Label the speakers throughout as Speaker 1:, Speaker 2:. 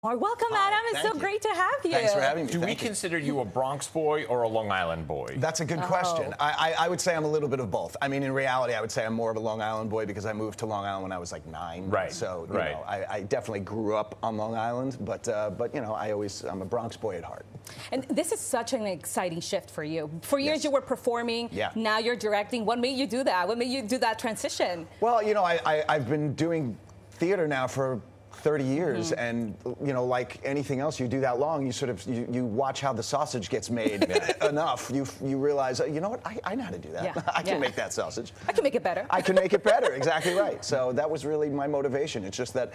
Speaker 1: Welcome, Adam. It's so great to have you.
Speaker 2: Thanks for having me.
Speaker 3: Do we consider you a Bronx boy or a Long Island boy?
Speaker 2: That's a good question. I would say I'm a little bit of both. I mean, in reality, I would say I'm more of a Long Island boy because I moved to Long Island when I was like 9.
Speaker 3: Right.
Speaker 2: So, you know, I definitely grew up on Long Island, but you know, I'm a Bronx boy at heart.
Speaker 1: And this is such an exciting shift for you. For years you were performing.
Speaker 2: Yeah.
Speaker 1: Now you're directing. What made you do that? What made you do that transition?
Speaker 2: Well, you know, I've been doing theater now for 30 years, and you know, like anything else, you do that long, you sort of you watch how the sausage gets made enough. You realize, you know what, I know how to do that.
Speaker 1: Yeah.
Speaker 2: I can make that sausage.
Speaker 1: I can make it better.
Speaker 2: I can make it better. Exactly right. So that was really my motivation. It's just that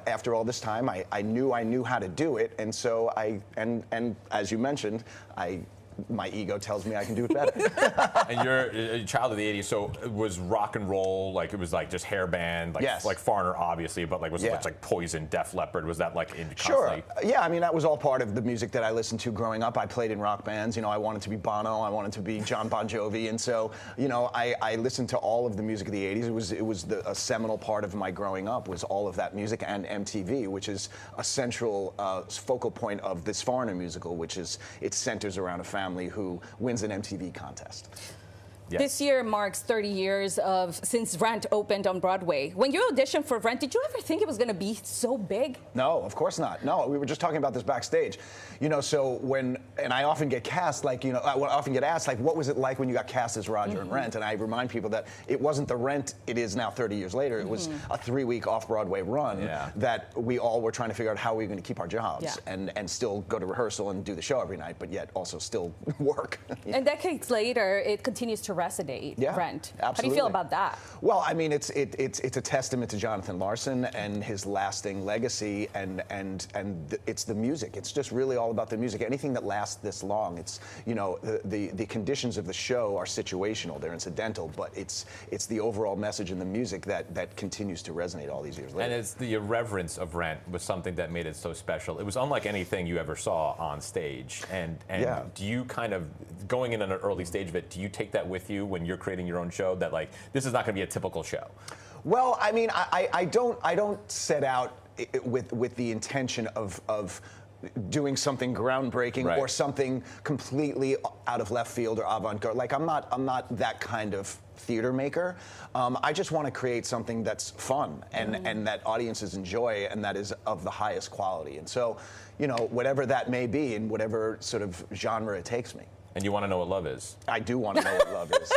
Speaker 2: after all this time, I knew how to do it, and so and as you mentioned, my ego tells me I can do it better.
Speaker 3: And you're a child of the 80s, so it was rock and roll, like it was like just hair band, like,
Speaker 2: yes.
Speaker 3: like Foreigner, obviously, but like was it like Poison, Def Leppard? Was that like in
Speaker 2: Sure. Yeah, I mean, that was all part of the music that I listened to growing up. I played in rock bands. You know, I wanted to be Bono, I wanted to be John Bon Jovi, and so, you know, I listened to all of the music of the 80s. It was a seminal part of my growing up, was all of that music, and MTV, which is a central focal point of this Foreigner musical, which is, it centers around a family who wins an MTV contest.
Speaker 3: Yes.
Speaker 1: This year marks 30 years since Rent opened on Broadway. When you auditioned for Rent, did you ever think it was going to be so big?
Speaker 2: No, of course not. No, we were just talking about this backstage. You know, so and I often get cast, like, you know, I often get asked, like, what was it like when you got cast as Roger in Rent? And I remind people that it wasn't the Rent it is now 30 years later. It was a 3-week off-Broadway run that we all were trying to figure out how we were going to keep our jobs and still go to rehearsal and do the show every night, but yet also still work.
Speaker 1: And decades later, it continues to resonate. Rent.
Speaker 2: Absolutely.
Speaker 1: How do you feel about that?
Speaker 2: Well, I mean, it's a testament to Jonathan Larson and his lasting legacy, and it's the music. It's just really all about the music. Anything that lasts this long, it's, you know, the conditions of the show are situational, they're incidental, but it's the overall message in the music that continues to resonate all these years later.
Speaker 3: And it's the irreverence of Rent was something that made it so special. It was unlike anything you ever saw on stage. And do you kind of, going in on an early stage of it, do you take that with you when you're creating your own show, that like this is not going to be a typical show?
Speaker 2: Well, I mean, I don't set out with the intention of doing something groundbreaking or something completely out of left field or avant-garde. Like I'm not that kind of theater maker. I just want to create something that's fun and that audiences enjoy and that is of the highest quality. And so, you know, whatever that may be in whatever sort of genre it takes me.
Speaker 3: And you want to know what love is?
Speaker 2: I do want to know what love is.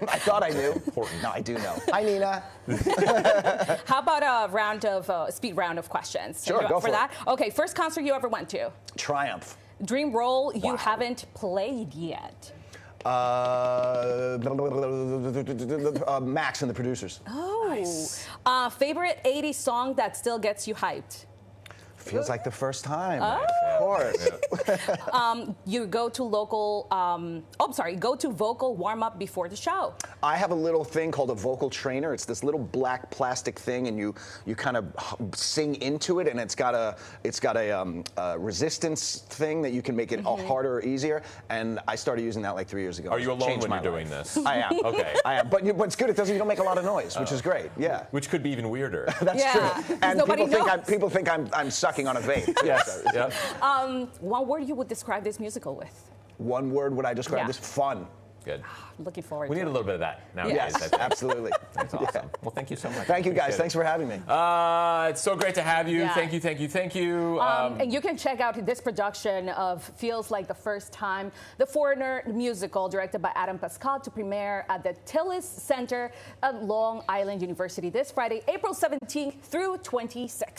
Speaker 2: I thought I knew.
Speaker 3: Important.
Speaker 2: No, I do know. Hi, Nina.
Speaker 1: How about a speed round of questions?
Speaker 2: Sure, go for
Speaker 1: that. Okay, first concert you ever went to?
Speaker 2: Triumph.
Speaker 1: Dream role you haven't played yet?
Speaker 2: Max and the Producers.
Speaker 1: Oh.
Speaker 3: Nice.
Speaker 1: Favorite 80s song that still gets you hyped?
Speaker 2: Feels like the first time. Of course.
Speaker 1: You go to go to vocal warm-up before the show.
Speaker 2: I have a little thing called a vocal trainer. It's this little black plastic thing, and you kind of sing into it, and it's got a resistance thing that you can make it harder or easier. And I started using that like 3 years ago.
Speaker 3: Are you alone when you're doing this?
Speaker 2: I am.
Speaker 3: Okay.
Speaker 2: I am. But it's good. You don't make a lot of noise, which is great. Yeah.
Speaker 3: Which could be even weirder.
Speaker 2: That's true. And people think I'm sucking on a vape.
Speaker 3: Yes. Yep.
Speaker 1: One word you would describe this musical with?
Speaker 2: One word would I describe this? Fun.
Speaker 3: Good.
Speaker 1: Looking forward
Speaker 3: We
Speaker 1: to
Speaker 3: need
Speaker 1: it.
Speaker 3: a little bit of that nowadays.
Speaker 2: Yes, absolutely.
Speaker 3: That's awesome. Well, thank you so much.
Speaker 2: Thank you, guys. Thanks for having me.
Speaker 3: It's so great to have you.
Speaker 1: Yeah.
Speaker 3: Thank you, thank you, thank you.
Speaker 1: And you can check out this production of Feels Like the First Time, the Foreigner musical directed by Adam Pascal, to premiere at the Tillis Center at Long Island University this Friday, April 17th through 26th.